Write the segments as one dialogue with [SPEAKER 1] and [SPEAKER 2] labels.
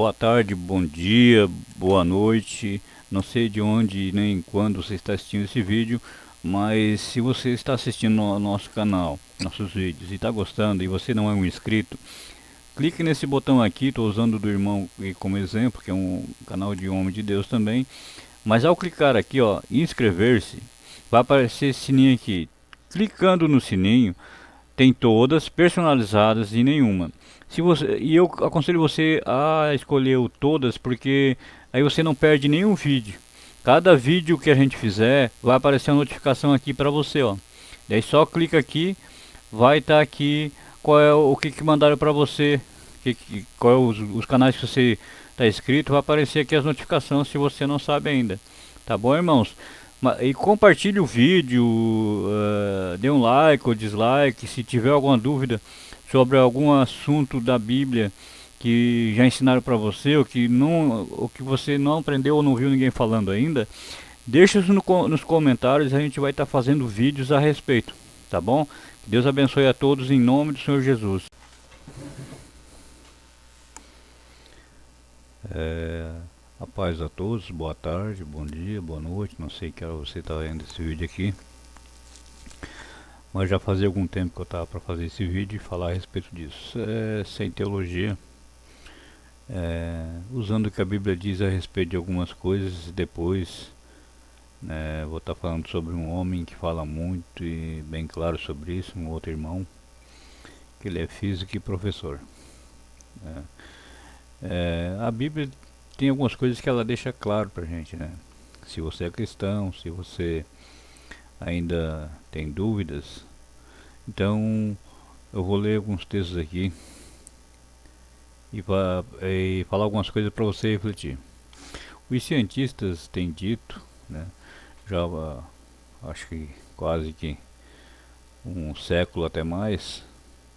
[SPEAKER 1] Boa tarde, bom dia, boa noite. Não sei de onde nem quando você está assistindo esse vídeo, mas se você está assistindo no nosso canal, nossos vídeos e está gostando e você não é um inscrito, clique nesse botão aqui. Estou usando do irmão como exemplo, que é um canal de homem de Deus também. Mas ao clicar aqui, ó, inscrever-se, vai aparecer esse sininho aqui. Clicando no sininho, tem todas personalizadas e nenhuma. E eu aconselho você a escolher o todas, porque aí você não perde nenhum vídeo. Cada vídeo que a gente fizer vai aparecer uma notificação aqui para você, ó. Daí só clica aqui, vai estar aqui qual é o que mandaram para você, qual é os canais que você está inscrito, vai aparecer aqui as notificações se você não sabe ainda. Tá bom, irmãos? E compartilhe o vídeo, dê um like ou dislike se tiver alguma dúvida sobre algum assunto da Bíblia que já ensinaram para você, ou que você não aprendeu ou não viu ninguém falando ainda. Deixa isso nos comentários, a gente vai estar fazendo vídeos a respeito, tá bom? Deus abençoe a todos em nome do Senhor Jesus. A paz a todos, boa tarde, bom dia, boa noite, não sei que hora você está vendo esse vídeo aqui, mas já fazia algum tempo que eu estava para fazer esse vídeo e falar a respeito disso, sem teologia, usando o que a Bíblia diz a respeito de algumas coisas. Depois vou estar falando sobre um homem que fala muito e bem claro sobre isso, um outro irmão, que ele é físico e professor. A Bíblia tem algumas coisas que ela deixa claro pra gente, né? Se você é cristão, se você ainda tem dúvidas, então eu vou ler alguns textos aqui e falar algumas coisas para você refletir. Os cientistas têm dito, né, já acho que quase que um século até mais,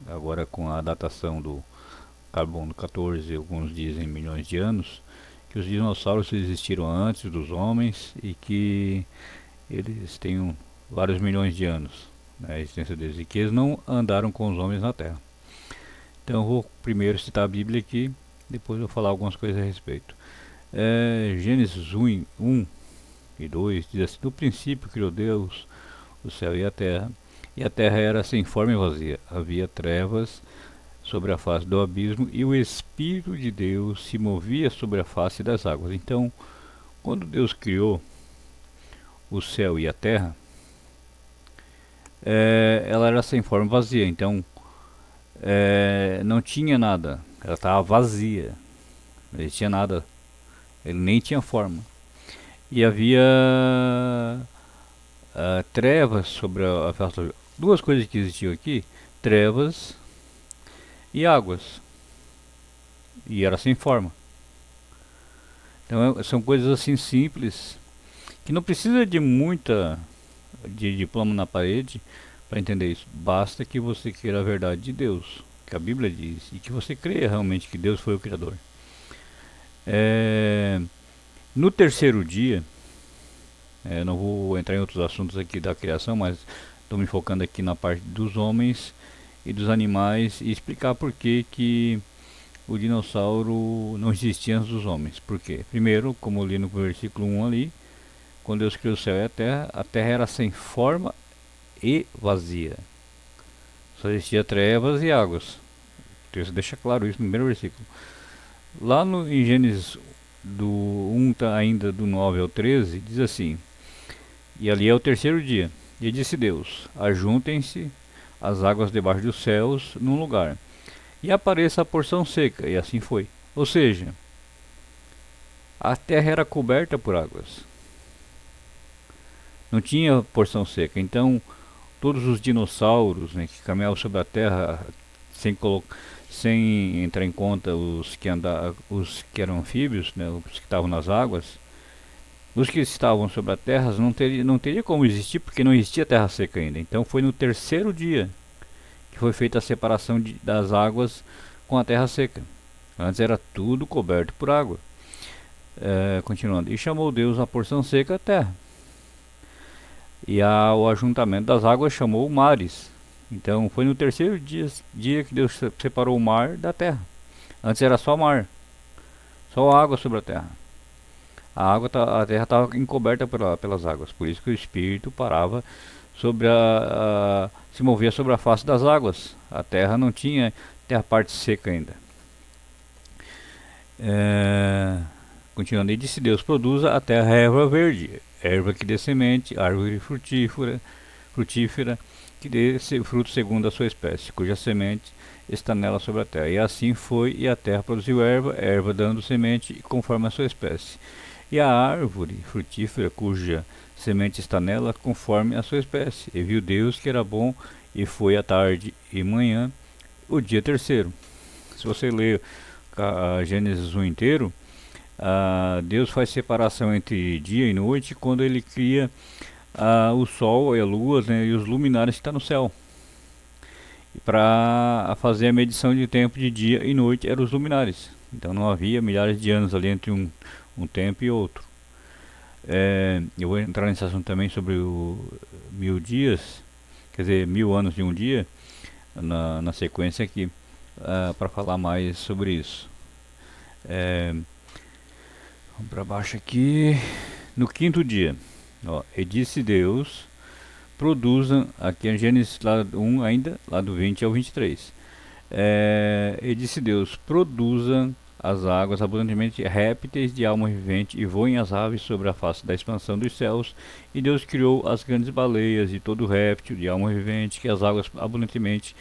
[SPEAKER 1] agora com a datação do carbono 14, alguns dizem milhões de anos, que os dinossauros existiram antes dos homens e que eles têm vários milhões de anos, né, a existência deles, e que eles não andaram com os homens na Terra. Então eu vou primeiro citar a Bíblia aqui, depois eu vou falar algumas coisas a respeito. Gênesis 1 e 2 diz assim: no princípio criou Deus o céu e a terra era sem forma e vazia, havia trevas sobre a face do abismo, e o Espírito de Deus se movia sobre a face das águas. Então, quando Deus criou o céu e a terra, ela era sem forma e vazia, então não tinha nada, ela estava vazia, não existia nada, ele nem tinha forma. E havia trevas sobre a face. Duas coisas que existiam aqui: trevas e águas, e era sem forma. Então são coisas assim simples, que não precisa de de diploma na parede para entender isso. Basta que você queira a verdade de Deus, que a Bíblia diz, e que você creia realmente que Deus foi o Criador. No terceiro dia, não vou entrar em outros assuntos aqui da criação, mas estou me focando aqui na parte dos homens e dos animais e explicar por que o dinossauro não existia antes dos homens. Por quê? Primeiro, como eu li no versículo 1 ali, quando Deus criou o céu e a terra era sem forma e vazia. Só existia trevas e águas. O texto deixa claro isso no primeiro versículo. Lá em Gênesis do 1, ainda do 9 ao 13, diz assim: e ali é o terceiro dia. E disse Deus: ajuntem-se as águas debaixo dos céus num lugar, e apareça a porção seca. E assim foi. Ou seja, a terra era coberta por águas, não tinha porção seca. Então todos os dinossauros, né, que caminhavam sobre a terra, sem entrar em conta os que eram anfíbios, né, os que estavam nas águas, os que estavam sobre a terra não teria como existir, porque não existia terra seca ainda. Então foi no terceiro dia que foi feita a separação das águas com a terra seca. Antes era tudo coberto por água. Continuando: e chamou Deus a porção seca a terra, e o ajuntamento das águas chamou mares. Então foi no terceiro dia que Deus separou o mar da terra. Antes era só mar, só água sobre a terra. A terra estava encoberta pelas águas, por isso que o Espírito parava sobre se movia sobre a face das águas. A terra não tinha a parte seca ainda. Continuando, e disse Deus: produza a terra erva verde, erva que dê semente, árvore frutífera, que dê fruto segundo a sua espécie, cuja semente está nela sobre a terra. E assim foi, e a terra produziu erva dando semente conforme a sua espécie. E a árvore frutífera, cuja semente está nela, conforme a sua espécie. E viu Deus que era bom, e foi a tarde e manhã, o dia terceiro. Se você ler Gênesis 1 inteiro, Deus faz separação entre dia e noite quando ele cria o sol e a lua, né, e os luminares que estão no céu. E para fazer a medição de tempo de dia e noite eram os luminares. Então não havia milhares de anos ali entre um tempo e outro. Eu vou entrar nesse assunto também sobre o 1000 dias, quer dizer, 1000 anos de um dia, na sequência aqui, para falar mais sobre isso. Vamos para baixo aqui. No quinto dia, e disse Deus: produzam, aqui em Gênesis lá 1 ainda, lá do 20 ao 23. E disse Deus: produzam as águas abundantemente répteis de alma vivente, e voem as aves sobre a face da expansão dos céus. E Deus criou as grandes baleias e todo réptil de alma vivente que as águas abundantemente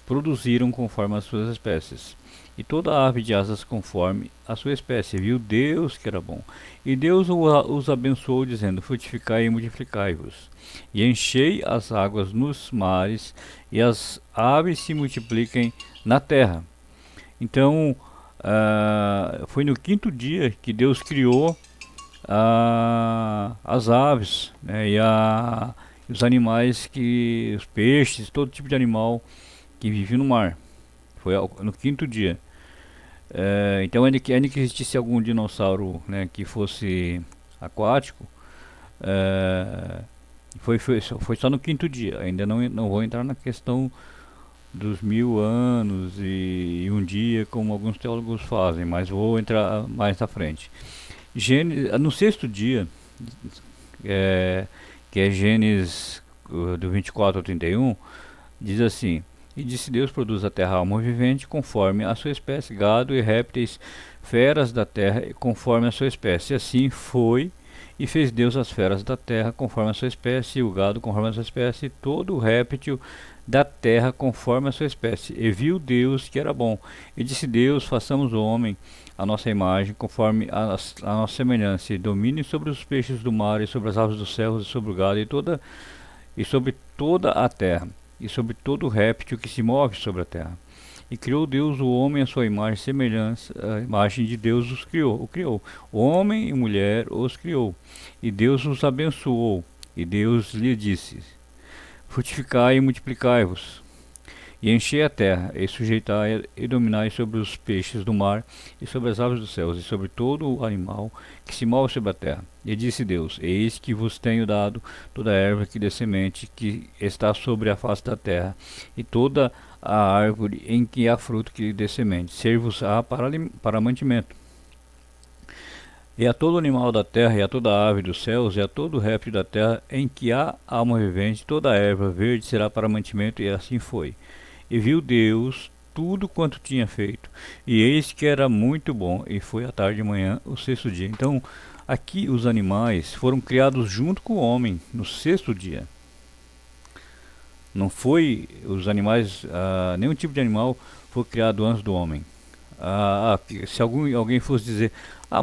[SPEAKER 1] produziram conforme as suas espécies, e toda ave de asas conforme a sua espécie. Viu Deus que era bom. E Deus os abençoou, dizendo: frutificai e multiplicai-vos, e enchei as águas nos mares, e as aves se multipliquem na terra. Então, foi no quinto dia que Deus criou as aves, né, e os animais, os peixes, todo tipo de animal que vive no mar. Foi no quinto dia. Então, ainda que existisse algum dinossauro, né, que fosse aquático, foi só no quinto dia. Ainda não vou entrar na questão dos 1000 anos e um dia, como alguns teólogos fazem, mas vou entrar mais à frente. No sexto dia, que é Gênesis do 24 ao 31, diz assim: e disse Deus: produz a terra alma vivente conforme a sua espécie, gado e répteis, feras da terra conforme a sua espécie. E assim foi, e fez Deus as feras da terra conforme a sua espécie, e o gado conforme a sua espécie, e todo o réptil da terra conforme a sua espécie. E viu Deus que era bom. E disse Deus: façamos o homem a nossa imagem, conforme a nossa semelhança, e domine sobre os peixes do mar, e sobre as aves dos céus, e sobre o gado, e sobre toda a terra, e sobre todo réptil que se move sobre a terra. E criou Deus o homem à sua imagem e semelhança, a imagem de Deus o criou. O homem e mulher os criou. E Deus os abençoou. E Deus lhe disse: frutificai e multiplicai-vos, e enchei a terra, e sujeitai e dominai sobre os peixes do mar, e sobre as aves dos céus, e sobre todo o animal que se move sobre a terra. E disse Deus: eis que vos tenho dado toda a erva que dê semente, que está sobre a face da terra, e toda a árvore em que há fruto que dê semente, ser-vos-á para mantimento. E a todo animal da terra, e a toda ave dos céus, e a todo réptil da terra em que há alma vivente, toda a erva verde será para mantimento. E assim foi. E viu Deus tudo quanto tinha feito, e eis que era muito bom. E foi a tarde e manhã, o sexto dia. Então, aqui os animais foram criados junto com o homem no sexto dia. Não foi os animais, nenhum tipo de animal foi criado antes do homem. Se alguém fosse dizer: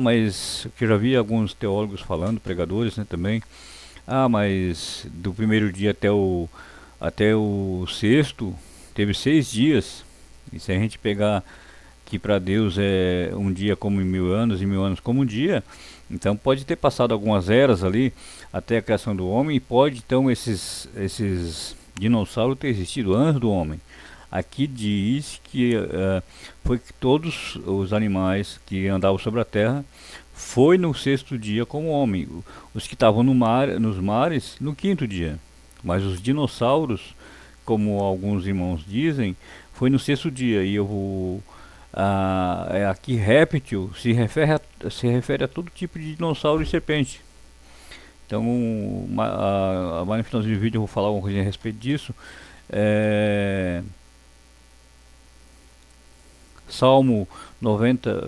[SPEAKER 1] mas que eu já vi alguns teólogos falando, pregadores, né, também, mas do primeiro dia até o sexto teve 6 dias. E se a gente pegar que para Deus é um dia como em 1000 anos, e 1000 anos como um dia, então pode ter passado algumas eras ali até a criação do homem, e pode então esses dinossauros ter existido antes do homem. Aqui diz que foi que todos os animais que andavam sobre a terra foi no sexto dia como homem. Os que estavam nos mares no quinto dia. Mas os dinossauros, como alguns irmãos dizem, foi no sexto dia. E eu vou Aqui réptil se refere a todo tipo de dinossauro e serpente. Então, mais no finalzinho do vídeo eu vou falar alguma coisa a respeito disso. Salmo 90,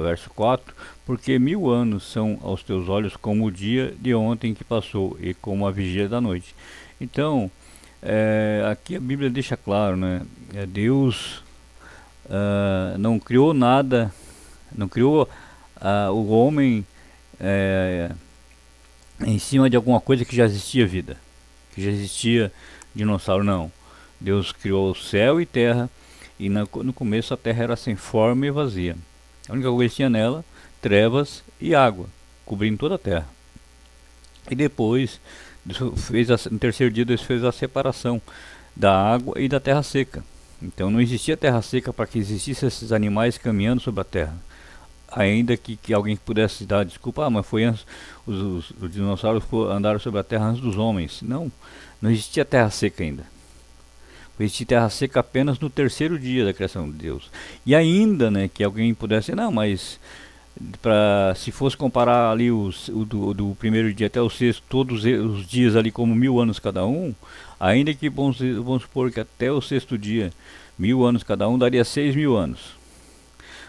[SPEAKER 1] verso 4: porque 1000 anos são aos teus olhos como o dia de ontem que passou, e como a vigília da noite. Então, aqui a Bíblia deixa claro, né? Deus não criou nada, não criou o homem em cima de alguma coisa que já existia vida, que já existia dinossauro, não. Deus criou céu e terra, e no começo a terra era sem forma e vazia. A única coisa que tinha nela, trevas e água, cobrindo toda a terra. E depois, no terceiro dia, Deus fez a separação da água e da terra seca. Então não existia terra seca para que existissem esses animais caminhando sobre a terra. Ainda que alguém pudesse dar desculpa, mas foi antes, os dinossauros andaram sobre a terra antes dos homens. Não existia terra seca ainda. Existia terra seca apenas no terceiro dia da criação de Deus. E ainda, né, que alguém pudesse, não, mas se fosse comparar ali do primeiro dia até o sexto, todos os dias ali como 1000 anos cada um, ainda que vamos supor que até o sexto dia, 1000 anos cada um, daria 6000 anos.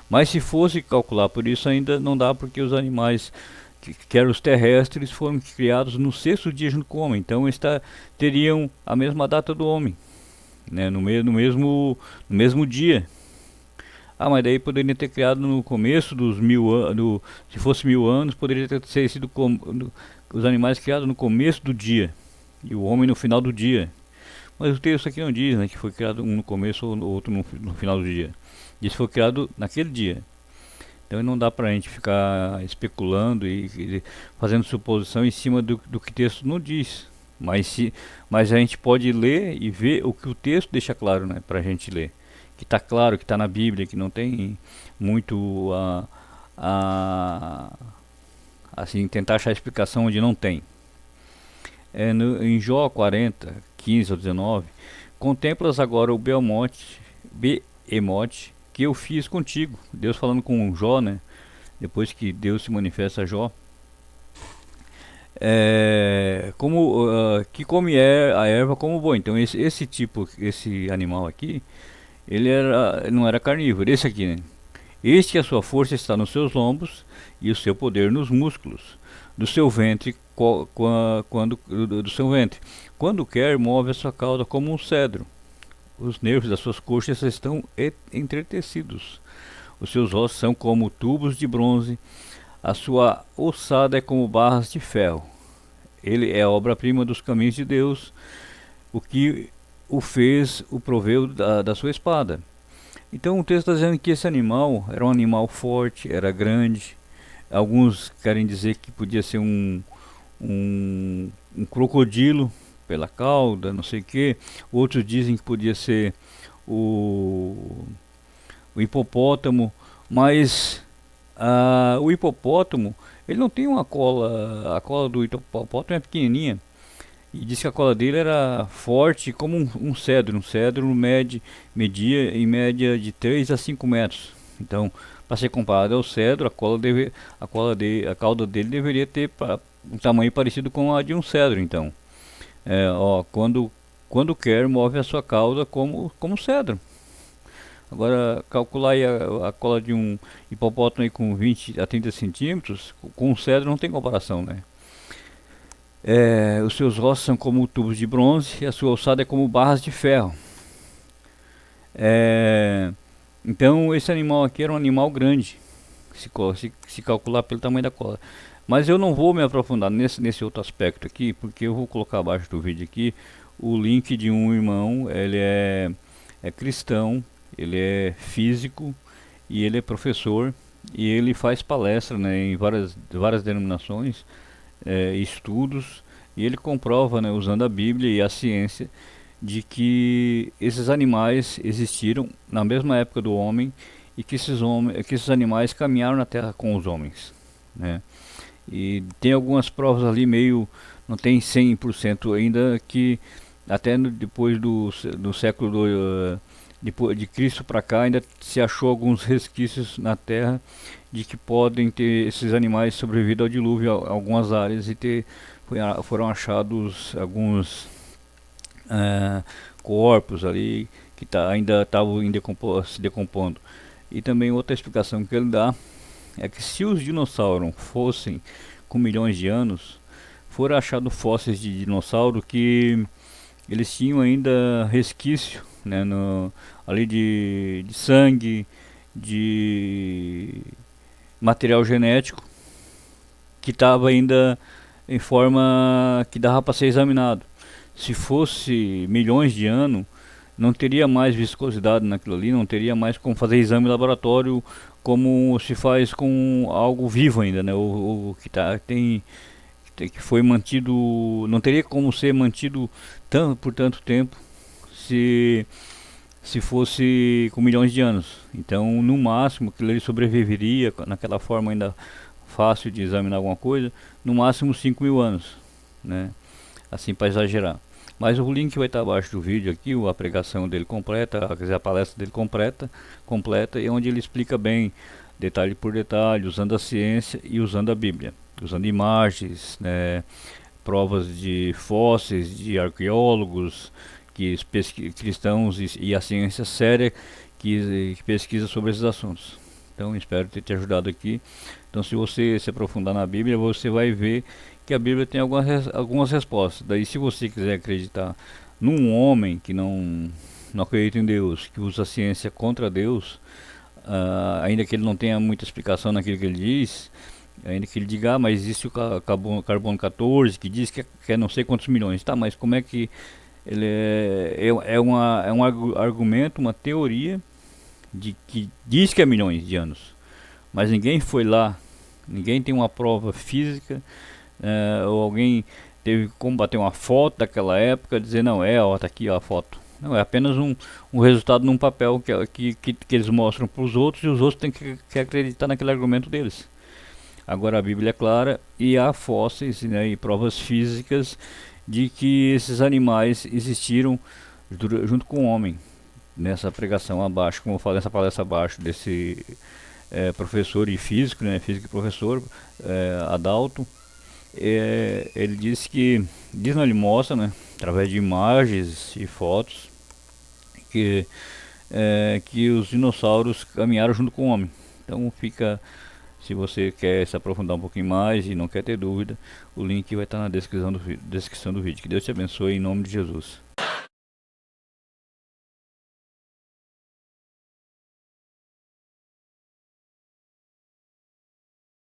[SPEAKER 1] Mas se fosse calcular por isso, ainda não dá, porque os animais, que eram os terrestres, foram criados no sexto dia junto com o homem. Então teriam a mesma data do homem, né, no mesmo dia. Mas daí poderia ter criado no começo dos 1000 anos, se fosse 1000 anos, poderia ter sido os animais criados no começo do dia e o homem no final do dia. Mas o texto aqui não diz, né, que foi criado um no começo ou outro no final do dia. Diz que foi criado naquele dia. Então não dá pra gente ficar especulando e fazendo suposição em cima do que o texto não diz. Mas a gente pode ler e ver o que o texto deixa claro, né, pra gente ler. Que está claro, que está na Bíblia, que não tem muito assim, tentar achar explicação onde não tem. Em Jó 40, 15 ao 19: contemplas agora o Behemote que eu fiz contigo. Deus falando com Jó, né? Depois que Deus se manifesta a Jó. Que come a erva como boi. Então esse animal aqui, ele não era carnívoro. Esse aqui, né? Este, a sua força está nos seus lombos e o seu poder nos músculos do seu ventre, do seu ventre. Quando quer, move a sua cauda como um cedro. Os nervos das suas coxas estão entretecidos. Os seus ossos são como tubos de bronze. A sua ossada é como barras de ferro. Ele é a obra-prima dos caminhos de Deus. O que o fez, o proveu da sua espada. Então o texto está dizendo que esse animal era um animal forte, era grande. Alguns querem dizer que podia ser um crocodilo pela cauda, não sei o que. Outros dizem que podia ser o hipopótamo, mas o hipopótamo, ele não tem uma cola. A cola do hipopótamo é pequenininha. E diz que a cola dele era forte como um cedro. Um cedro media em média de 3 a 5 metros. Então, para ser comparado ao cedro, a cauda dele deveria ter um tamanho parecido com a de um cedro. Então, quando quer, move a sua cauda como cedro. Agora, calcular aí a cola de um hipopótamo aí com 20 a 30 centímetros, com um cedro não tem comparação, né? Os seus ossos são como tubos de bronze e a sua ossada é como barras de ferro. Então esse animal aqui era um animal grande, se calcular pelo tamanho da cola. Mas eu não vou me aprofundar nesse outro aspecto aqui, porque eu vou colocar abaixo do vídeo aqui o link de um irmão. Ele é cristão, ele é físico e ele é professor, e ele faz palestra, né, em várias denominações, estudos, e ele comprova, né, usando a Bíblia e a ciência, de que esses animais existiram na mesma época do homem, e que esses animais caminharam na terra com os homens, né? E tem algumas provas ali não tem 100% ainda, que até depois do século depois de Cristo para cá, ainda se achou alguns resquícios na Terra de que podem ter esses animais sobrevivido ao dilúvio em algumas áreas e foram achados alguns corpos ali que ainda estavam se decompondo. E também outra explicação que ele dá é que se os dinossauros fossem com milhões de anos, foram achados fósseis de dinossauro que eles tinham ainda resquício, né, ali de sangue, de material genético que estava ainda em forma que dava para ser examinado. Se fosse milhões de anos, não teria mais viscosidade naquilo ali, não teria mais como fazer exame em laboratório como se faz com algo vivo ainda, né? O que que foi mantido, não teria como ser mantido por tanto tempo se fosse com milhões de anos. Então, no máximo, aquilo ele sobreviveria naquela forma ainda fácil de examinar alguma coisa, no máximo 5.000 anos, né? Assim, para exagerar. Mas o link vai estar abaixo do vídeo aqui, a pregação dele completa, quer dizer, a palestra dele completa, e onde ele explica bem, detalhe por detalhe, usando a ciência e usando a Bíblia, usando imagens, né, provas de fósseis, de arqueólogos, cristãos e a ciência séria que pesquisa sobre esses assuntos. Então espero ter te ajudado aqui. Então se você se aprofundar na Bíblia, você vai ver que a Bíblia tem algumas respostas. Daí se você quiser acreditar num homem que não acredita em Deus, que usa a ciência contra Deus, ainda que ele não tenha muita explicação naquilo que ele diz, ainda que ele diga, mas existe o carbono 14, que diz que é não sei quantos milhões. Tá, mas como é que ele é um argumento, uma teoria de que diz que é milhões de anos, mas ninguém foi lá, ninguém tem uma prova física, ou alguém teve como bater uma foto daquela época, dizer não, ó, tá aqui ó, a foto. Não, é apenas um resultado num papel que eles mostram para os outros, e os outros têm que acreditar naquele argumento deles. Agora a Bíblia é clara e há fósseis, né, e provas físicas de que esses animais existiram junto com o homem. Nessa pregação abaixo, como eu falei, nessa palestra abaixo desse professor e físico, né, físico e professor, Adalto, ele não, ele mostra, né, através de imagens e fotos, que os dinossauros caminharam junto com o homem. Então fica, se você quer se aprofundar um pouquinho mais e não quer ter dúvida, o link vai estar na descrição do vídeo. Que Deus te abençoe em nome de Jesus.